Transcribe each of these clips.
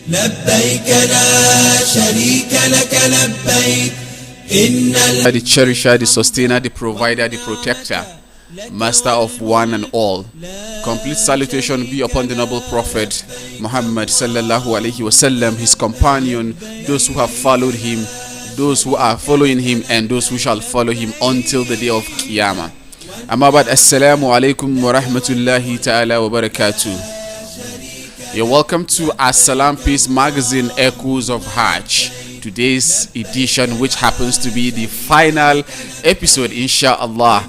لبيك لا شريك لك لبيك The cherisher, the sustainer, the provider, the protector, master of one and all. Complete salutation be upon the noble prophet Muhammad sallallahu alaihi wasallam, his companion, those who have followed him, those who are following him, and those who shall follow him until the day of Qiyamah. Amma ba'd, assalamu alaikum wa rahmatullahi ta'ala wa barakatuh. You're welcome to As-Salam Peace Magazine Echoes of Hajj. Today's edition, which happens to be the final episode, inshallah.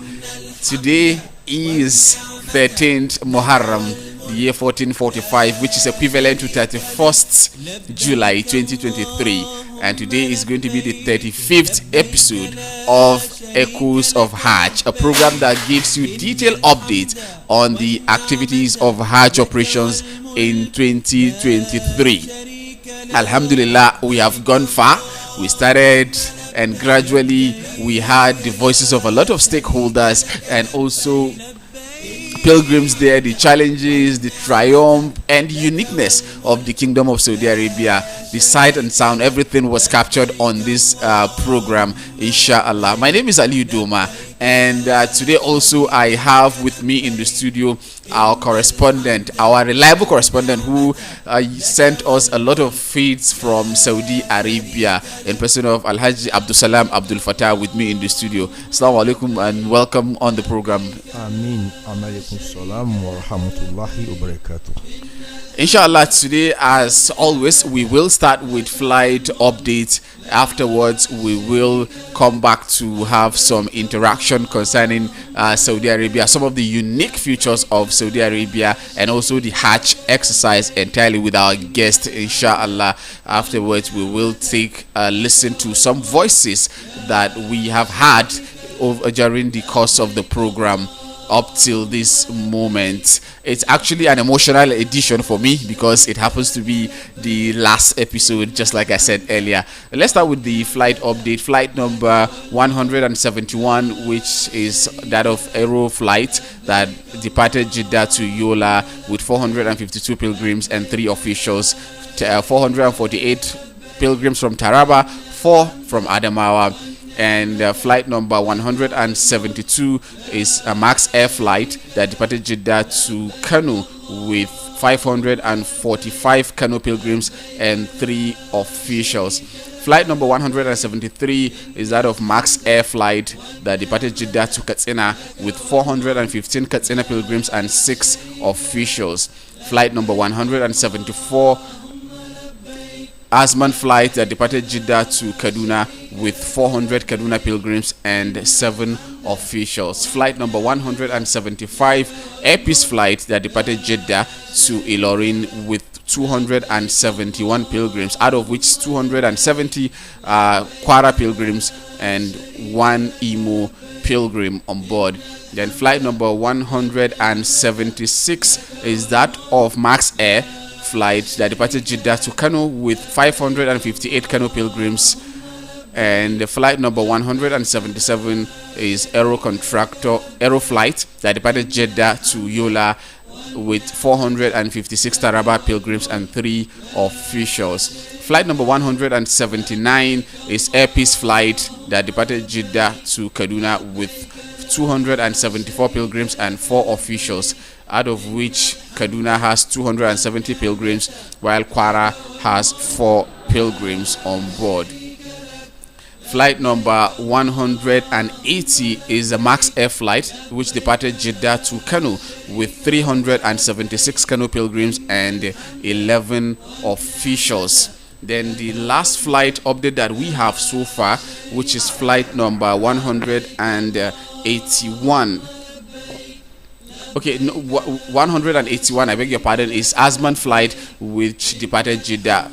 Today is 13th Muharram, the year 1445, which is equivalent to 31st July 2023. And today is going to be the 35th episode of Echoes of Hajj, a program that gives you detailed updates on the activities of Hajj operations in 2023. Alhamdulillah, we have gone far. We started and gradually we had the voices of a lot of stakeholders and also pilgrims there, the challenges, the triumph and the uniqueness of the Kingdom of Saudi Arabia. The sight and sound, everything was captured on this program, inshallah. My name is Ali Doma, and today also I have with me in the studio our correspondent, our reliable correspondent who sent us a lot of feeds from Saudi Arabia, in person of Al-Hajj Abdul Salam Abdul Fattah with me in the studio. Assalamu alaikum and welcome on the program. Ameen. Amalaikum salam wa rahmatullahi wa barakatuh. Inshallah, today, as always, we will start with flight updates. Afterwards, we will come back to have some interaction concerning Saudi Arabia, some of the unique features of Saudi Arabia, and also the Hajj exercise entirely with our guest, inshallah. Afterwards, we will take a listen to some voices that we have had during the course of the program up till this moment. It's actually an emotional edition for me because it happens to be the last episode, just like I said earlier. Let's start with the flight update. Flight number 171, which is that of Aero flight that departed Jeddah to Yola with 452 pilgrims and 3 officials. 448 pilgrims from Taraba, 4 from Adamawa. And flight number 172 is a Max Air flight that departed Jeddah to Kano with 545 Kano pilgrims and 3 officials. Flight number 173 is that of Max Air flight that departed Jeddah to Katsina with 415 Katsina pilgrims and 6 officials. Flight number 174 Asman flight that departed Jeddah to Kaduna with 400 Kaduna pilgrims and 7 officials. Flight number 175 Air Peace flight that departed Jeddah to Ilorin with 271 pilgrims, out of which 270 Kwara pilgrims and 1 Imo pilgrim on board. Then flight number 176 is that of Max Air flight that departed Jeddah to Kano with 558 Kano pilgrims, and the flight number 177 is Aero flight that departed Jeddah to Yola with 456 Taraba pilgrims and 3 officials. Flight number 179 is Air Peace flight that departed Jeddah to Kaduna with 274 pilgrims and 4 officials, out of which Kaduna has 270 pilgrims while Kwara has 4 pilgrims on board. Flight number 180 is a Max Air flight which departed Jeddah to Kano with 376 Kano pilgrims and 11 officials. Then the last flight update that we have so far, which is flight number 181. Okay, no, 181, I beg your pardon, is Asman flight which departed Jeddah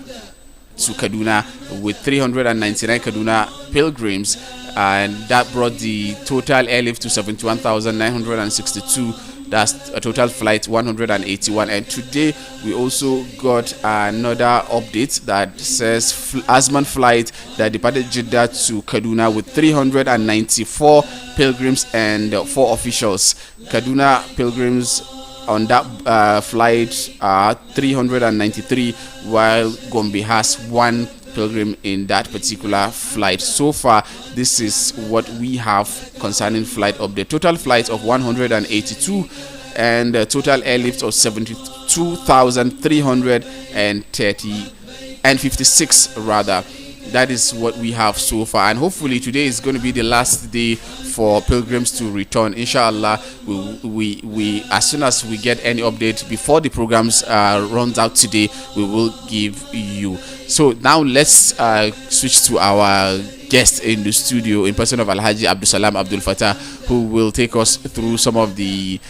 to Kaduna with 399 Kaduna pilgrims, and that brought the total airlift to 71,962. That's a total flight 181. And today we also got another update that says Asman flight that departed Jeddah to Kaduna with 394 pilgrims and 4 officials. Kaduna pilgrims on that flight 393, while Gombe has 1 pilgrim in that particular flight. So far, this is what we have concerning flight update. Total flights of 182 and total airlift of 72,330 and 56 rather. That is what we have so far, and hopefully today is going to be the last day for pilgrims to return. Inshallah, we as soon as we get any update before the programs runs out today, we will give you. So now let's switch to our guest in the studio in person of Alhaji Abdul Salam Abdul Fattah, who will take us through some of the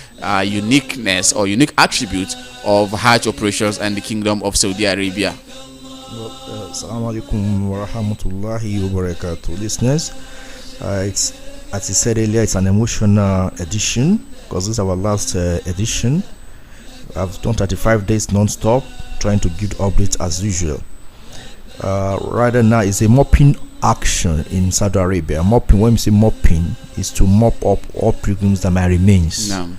uniqueness or unique attributes of Hajj operations and the Kingdom of Saudi Arabia. Assalamu alaikum wa rahmatullahi wa barakatuh. Listeners, it's, as I said earlier, it's an emotional edition because this is our last edition. I've done 35 days non-stop trying to give updates as usual. Right now it's a mopping action in Saudi Arabia. Mopping, when we say mopping, is to mop up all pilgrims that may remains. No.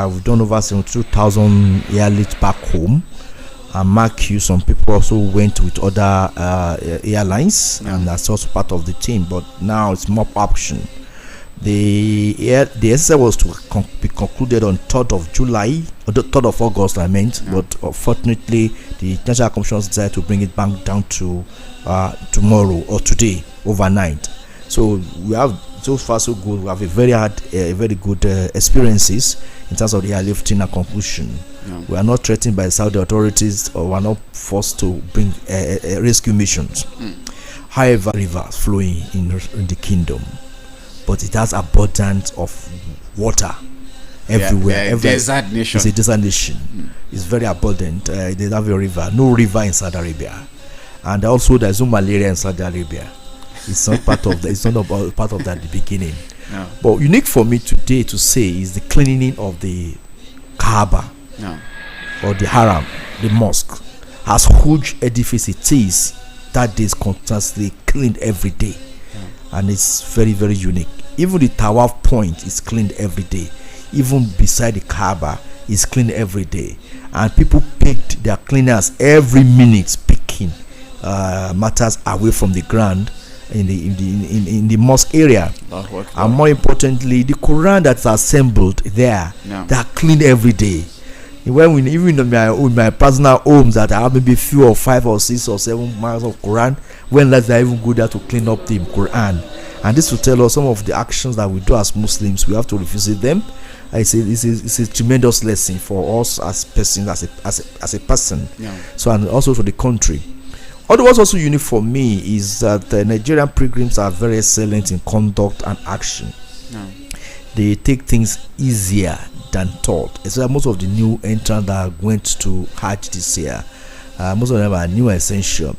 We've done over 72,000 airlifts back home. And mark you, some people also went with other airlines, and that's also part of the team. But now it's mop action. The exercise was to be concluded on 3rd of July, or the 3rd of August, I meant. But unfortunately, the National Commission decided to bring it back down to tomorrow or today, overnight. So we have, so far so good. We have a very good experiences in terms of the airlifting and conclusion. We are not threatened by Saudi authorities, or we are not forced to bring rescue missions. However, rivers flowing in the kingdom, but it has abundance of water everywhere. Desert nation. It's a desert nation. It's very abundant. They have a river. No river in Saudi Arabia, and also there's no malaria in Saudi Arabia. It's not part of that. It's not about part of that at the beginning. No. But unique for me today to say is the cleaning of the Kaaba. No. Or the haram, the mosque, as huge edifice it is, that is constantly cleaned every day. And it's very, very unique. Even the Tawaf point is cleaned every day. Even beside the Kaaba is cleaned every day. And people picked their cleaners every minute, picking matters away from the ground in the mosque area. And more importantly, the Quran that's assembled there, they are cleaned every day. When even in my personal homes that I have maybe few or 5 or 6 or 7 miles of Quran, when less I even go there to clean up the Quran. And this will tell us some of the actions that we do as Muslims. We have to revisit them. I say it's a tremendous lesson for us as persons, as a person. So, and also for the country. What's also unique for me is that Nigerian pilgrims are very excellent in conduct and action. They take things easier than thought. So most of the new entrants that went to Hajj this year, most of them are new essential.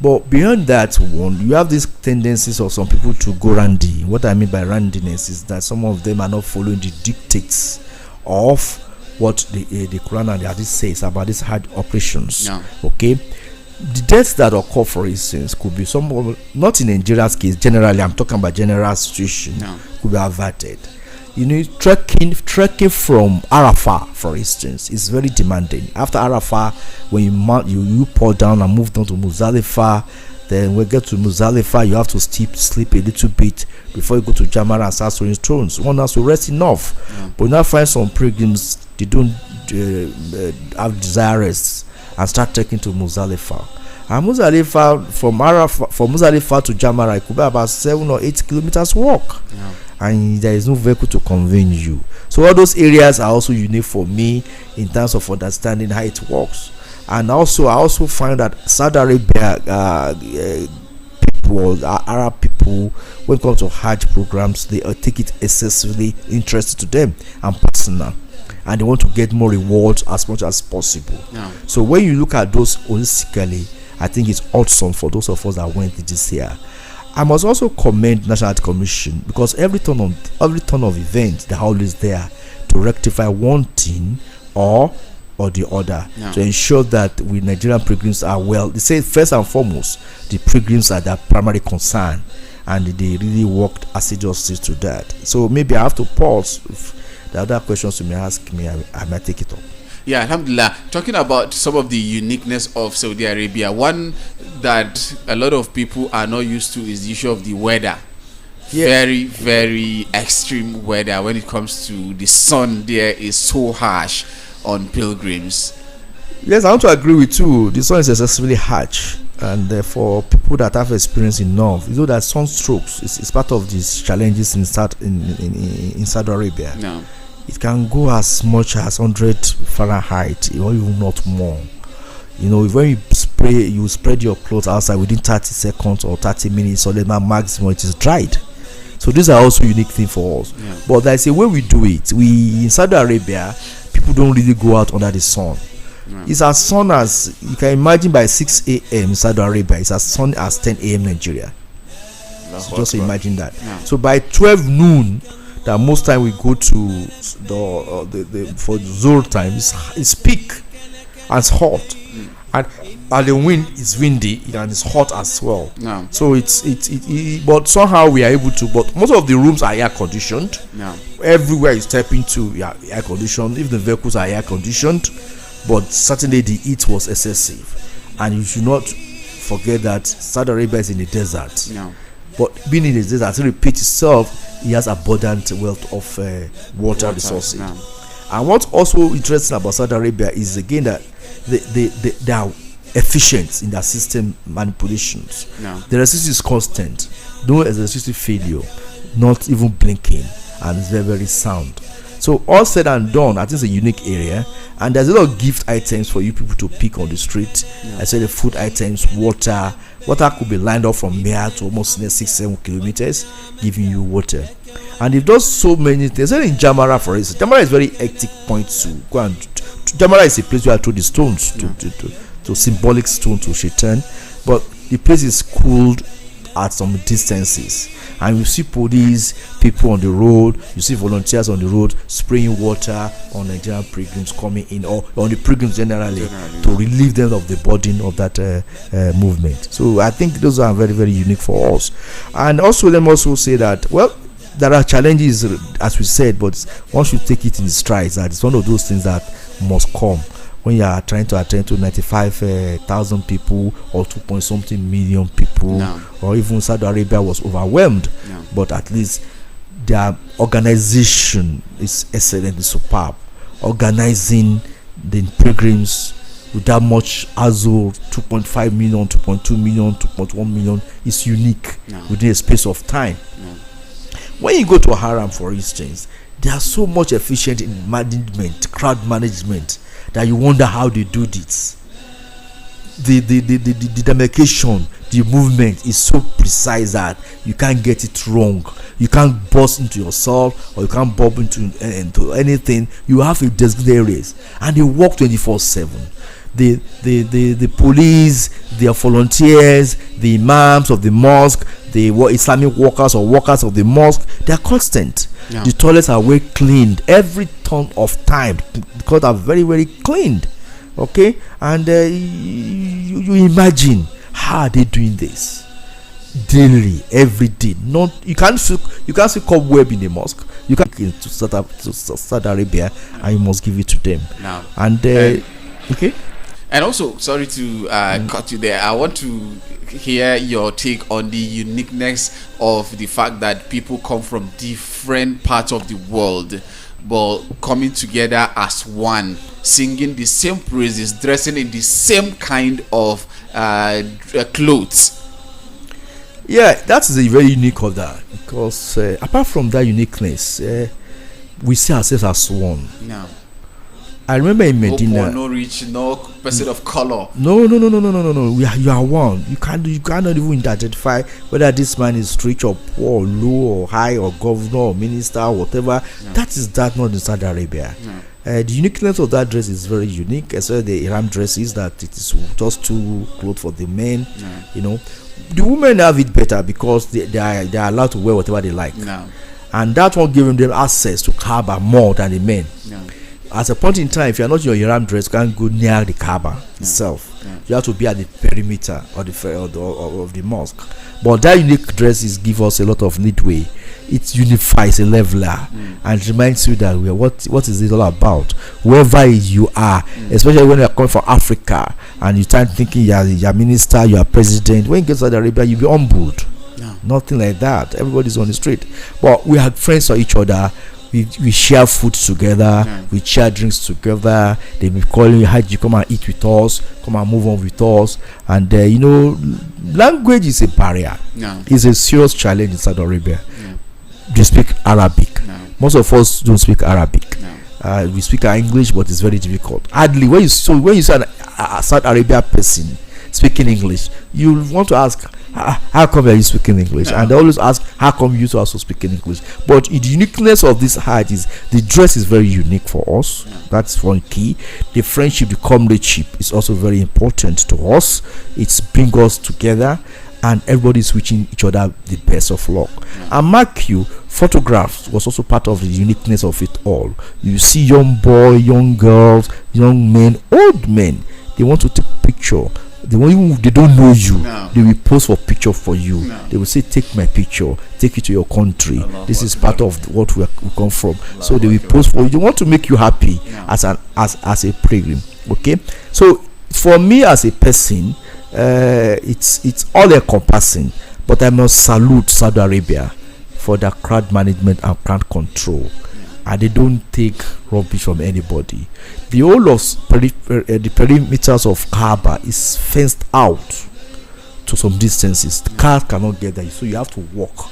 But beyond that one, you have these tendencies of some people to go randy. What I mean by randiness is that some of them are not following the dictates of what the Quran and the Hadith says about these Hajj operations. Okay, the deaths that occur, for instance, could be some, not in Nigeria's case. Generally, I'm talking about general situation. Could be averted. You know, trekking from Arafah, for instance, is very demanding. After Arafah, when you pour down and move down to Muzdalifah, then when you get to Muzdalifah, you have to sleep a little bit before you go to Jamara and start throwing stones. One has to rest enough. But you now find some pilgrims, they don't have desires and start trekking to Muzdalifah. And Muzdalifah, from Muzdalifah to Jamara, it could be about 7 or 8 kilometers walk. And there is no vehicle to convey you. So all those areas are also unique for me in terms of understanding how it works. And also, I also find that Saudi Arabia people, Arab people, when it comes to Hajj programs, they take it excessively interested to them and personal, and they want to get more rewards as much as possible. So when you look at those holistically, I think it's awesome for those of us that went this year. I must also commend National Health Commission, because every turn of events, they're always there to rectify one thing or the other, to ensure that we Nigerian pilgrims are well. They say first and foremost, the pilgrims are their primary concern, and they really worked assiduously to that. So maybe I have to pause the other questions you may ask me, I might take it up. Yeah, alhamdulillah. Talking about some of the uniqueness of Saudi Arabia, one that a lot of people are not used to is the issue of the weather. Yeah. Very, very extreme weather. When it comes to the sun, there is so harsh on pilgrims. Yes, I want to agree with you. The sun is excessively harsh, and for people that have experience enough, you know that sunstrokes is part of these challenges in Saudi Arabia. No. It can go as much as 100 Fahrenheit, or even not more. You know, when you spread your clothes outside within 30 seconds or 30 minutes, or the maximum, it is dried. So these are also unique things for us. Yeah. But there's a way we do it. In Saudi Arabia, people don't really go out under the sun. Yeah. It's as sun as you can imagine. By 6 a.m. in Saudi Arabia, it's as sun as 10 a.m. Nigeria. So just imagine that. Yeah. So by 12 noon, that most time we go to the for Zuhr time, it's peak and it's hot, and the wind is windy and it's hot as well. No. So it's but somehow we are able to. But most of the rooms are air conditioned. No. Everywhere you step into, air conditioned. If the vehicles are air conditioned, but certainly the heat was excessive, and you should not forget that Saudi Arabia is in the desert. No. But being in the desert, to repeat itself, it has abundant wealth of water resources. No. And what's also interesting about Saudi Arabia is again that they are efficient in their system manipulations. No. The electricity is constant, no electricity failure, not even blinking, and it's very, very sound. So all said and done, I think it's a unique area, and there's a lot of gift items for you people to pick on the street. I said the food items, water could be lined up from here to almost 6-7 kilometers, giving you water. And they've done so many things. In Jamara, for instance, Jamara is very hectic point to go, and Jamara is a place where I throw the stones to symbolic stone to Shaitan, but the place is cooled at some distances, and you see police, people on the road, you see volunteers on the road spraying water on Nigerian pilgrims coming in, or on the pilgrims generally, to relieve them of the burden of that movement. So I think those are very, very unique for us. And also, let me also say that, well, there are challenges, as we said, but once you take it in strides, that it's one of those things that must come when you are trying to attend to 95,000 people or 2-something million people. No. Or even Saudi Arabia was overwhelmed. No. But at least their organization is excellently superb. Organizing the pilgrims with that much Azul, 2.5 million, 2.2 million, 2.1 million, is unique within a space of time. When you go to a haram, for instance, they are so much efficient in management, crowd management, that you wonder how they do this. The demarcation, the movement is so precise that you can't get it wrong. You can't bust into yourself, or you can't bump into anything. You have a designated areas, and they work 24/7. The police, the volunteers, the imams of the mosque, the Islamic workers or workers of the mosque, they are constant. Yeah. The toilets are well cleaned every turn of time, because they are very, very cleaned. Okay, and you imagine how are they doing this daily, every day. Not you can't see cobweb in the mosque. You can't get to Saudi Arabia, and you must give it to them. Now, and okay. And also, sorry to cut you there. I want to hear your take on the uniqueness of the fact that people come from different parts of the world, but coming together as one, singing the same praises, dressing in the same kind of clothes. Yeah, that is a very unique of that, because apart from that uniqueness, we see ourselves as one. No. I remember in Medina. No poor, no rich, no person of color. No. You are one. You cannot even identify whether this man is rich or poor, or low or high, or governor or minister or whatever. No. That is not in Saudi Arabia. No. The uniqueness of that dress is very unique, as well. The Iram dress is that it is just two clothes for the men. No. You know, the women have it better because they are allowed to wear whatever they like. No. And that one giving them access to Kaaba more than the men. No. At a point in time, if you are not in your Iram dress, you can't go near the Kaaba itself. You have to be at the perimeter of the mosque. But that unique dresses give us a lot of leadway. It unifies a leveler and reminds you that what is it all about? Wherever you are, especially when you are coming from Africa and you start thinking you're minister, you are president. When you get to Saudi Arabia, you'll be humbled. Nothing like that. Everybody's on the street. But we are friends for each other. We share food together, we share drinks together. They be calling you, Hajj, come and eat with us, come and move on with us. And language is a barrier. It's a serious challenge in Saudi Arabia. They speak Arabic. Most of us don't speak Arabic. We speak English, but it's very difficult. Hardly when you see a Saudi Arabia person speaking English, you want to ask, how come are you speaking English? And they always ask, how come you also speaking English? But the uniqueness of this Hajj is the dress is very unique for us. That's one key. The friendship, the comradeship is also very important to us. It's bring us together, and everybody's wishing each other the best of luck. And mark you, photographs was also part of the uniqueness of it all. You see young boys, young girls, young men, old men, they want to take picture. They don't know you. They will post for picture for you. They will say, take my picture, take it to your country. This is part of what we come from. So they will post for you. They want to make you happy as a pilgrim. Okay, so for me as a person, it's all encompassing. But I must salute Saudi Arabia for their crowd management and crowd control. And they don't take rubbish from anybody. The whole of the perimeters of Kaaba is fenced out to some distances. The cars cannot get there, so you have to walk,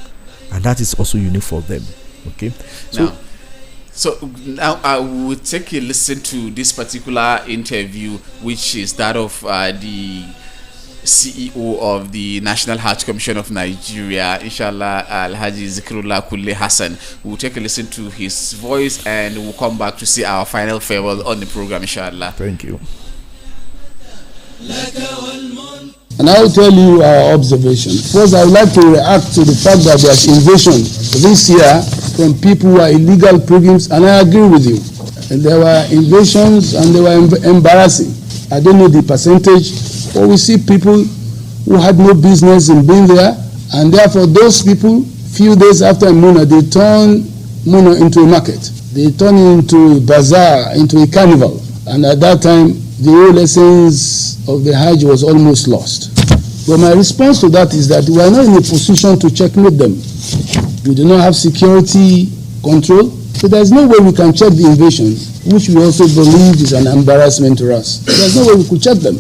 and that is also unique for them. Okay, so now I will take a listen to this particular interview, which is that of the CEO of the National Hajj Commission of Nigeria, Inshallah, Al-Haji Zikrullah Kulle Hassan. We'll take a listen to his voice and we'll come back to see our final farewell on the program, Inshallah. Thank you. And I will tell you our observation. First, I would like to react to the fact that there's invasion this year from people who are illegal pilgrims, and I agree with you. And there were invasions and they were embarrassing. I don't know the percentage, but we see people who had no business in being there, and therefore those people, few days after Muna, they turn Muna into a market. They turn it into a bazaar, into a carnival. And at that time, the whole essence of the Hajj was almost lost. But my response to that is that we are not in a position to checkmate them. We do not have security control, so there's no way we can check the invasion, which we also believe is an embarrassment to us. There's no way we could check them.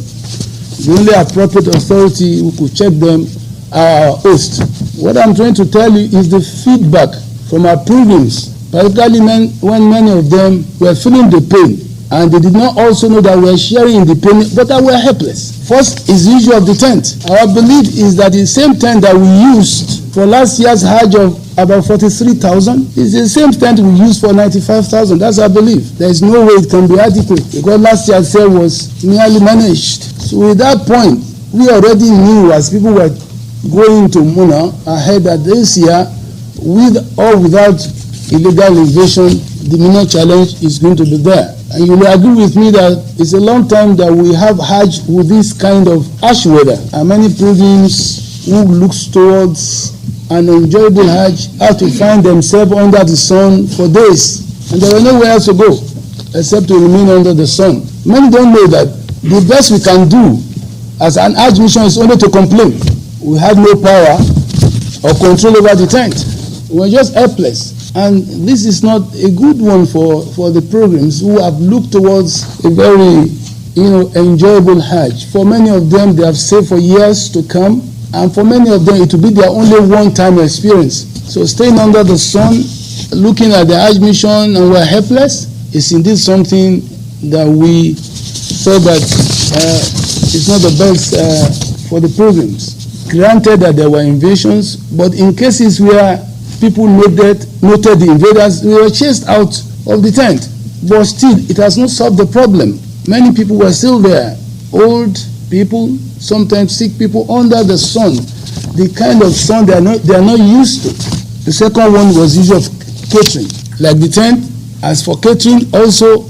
The only appropriate authority who could check them are our host. What I'm trying to tell you is the feedback from our pilgrims, particularly when many of them were feeling the pain, and they did not also know that we are sharing in the pain, but that we are helpless. First is the issue of the tent. Our belief is that the same tent that we used for last year's Hajj of about 43,000 is the same tent we used for 95,000. That's our belief. There is no way it can be adequate because last year's sale was merely managed. So at that point, we already knew as people were going to Muna ahead that this year, with or without illegal invasion, the Muna challenge is going to be there. And you will agree with me that it's a long time that we have Hajj with this kind of harsh weather. And many pilgrims who look towards an enjoyable Hajj have to find themselves under the sun for days. And there were nowhere else to go except to remain under the sun. Many don't know that the best we can do as an Hajj mission is only to complain. We had no power or control over the tent. We were just helpless. And this is not a good one for the pilgrims who have looked towards a very enjoyable Hajj. For many of them, they have saved for years to come, and for many of them, it will be their only one-time experience. So staying under the sun, looking at the Hajj mission, and we're helpless, is indeed something that we feel that it's not the best for the pilgrims. Granted that there were invasions, but in cases where people noted the invaders, they were chased out of the tent. But still, it has not solved the problem. Many people were still there. Old people, sometimes sick people under the sun. The kind of sun they are not used to. The second one was the issue of catering. Like the tent, as for catering, also,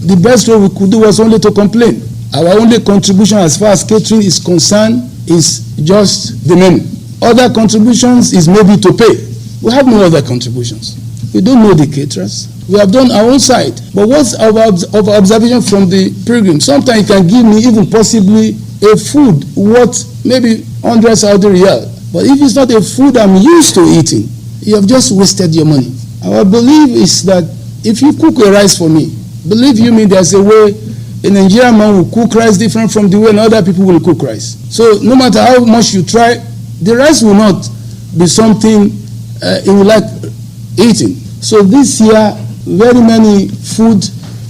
the best way we could do was only to complain. Our only contribution as far as catering is concerned is just the menu. Other contributions is maybe to pay. We have no other contributions. We don't know the caterers. We have done our own side. But what's our observation from the pilgrim? Sometimes you can give me even possibly a food worth maybe 100 Saudi riyal. But if it's not a food I'm used to eating, you have just wasted your money. Our belief is that if you cook a rice for me, believe you me, there's a way a Nigerian man will cook rice different from the way other people will cook rice. So no matter how much you try, the rice will not be something you will like eating. So this year, very many food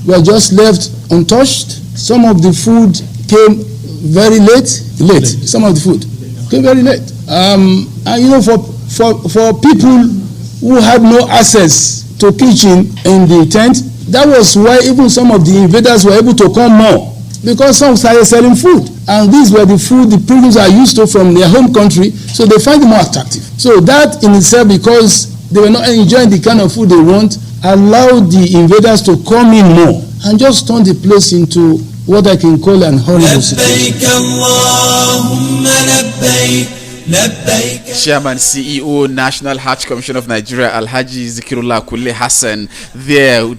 were just left untouched. Some of the food came very late. Some of the food came very late. And you know, for people who had no access to kitchen in the tent, that was why even some of the invaders were able to come more, because some started selling food, and these were the food the pilgrims are used to from their home country, so they find it more attractive. So that in itself, because they were not enjoying the kind of food they want, allowed the invaders to come in more and just turn the place into what I can call an horrible situation. Chairman, CEO, National Hajj Commission of Nigeria, Alhaji Zikirullah Kule Hassan.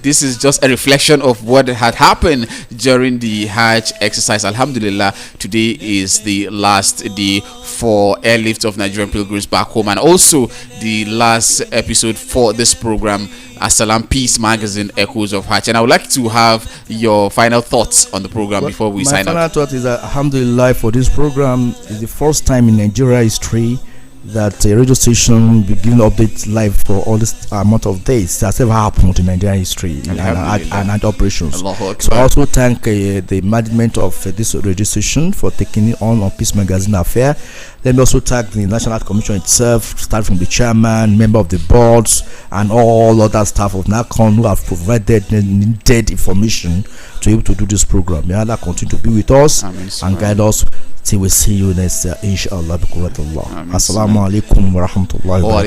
This is just a reflection of what had happened during the Hajj exercise. Alhamdulillah, today is the last day for airlift of Nigerian pilgrims back home, and also the last episode for this program, Assalam Peace Magazine, Echoes of Hajj. And I would like to have your final thoughts on the program before we sign up. My out. final thought is that, alhamdulillah, for this program, it's the first time in Nigeria history that a radio station will be giving updates live for all this amount of days. That's ever happened in Nigerian history and operations. So I also thank the management of this radio station for taking it on Peace Magazine affair. Let me also thank the National Commission itself, starting from the chairman, member of the boards, and all other staff of NACON who have provided the needed information to be able to do this program. May Allah continue to be with us and guide us till we see you next year, inshallah. Assalamu alaikum wa rahmatullahi wa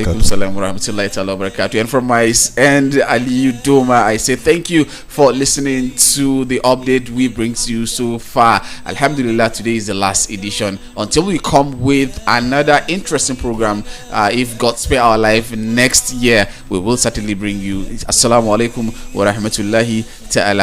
barakatuh. And from my end, Ali Udoma, I say thank you for listening to the update we bring to you so far. Alhamdulillah, today is the last edition. Until we come with another interesting program, if God spare our life next year, we will certainly bring you. Assalamu alaikum wa rahmatullahi ta'ala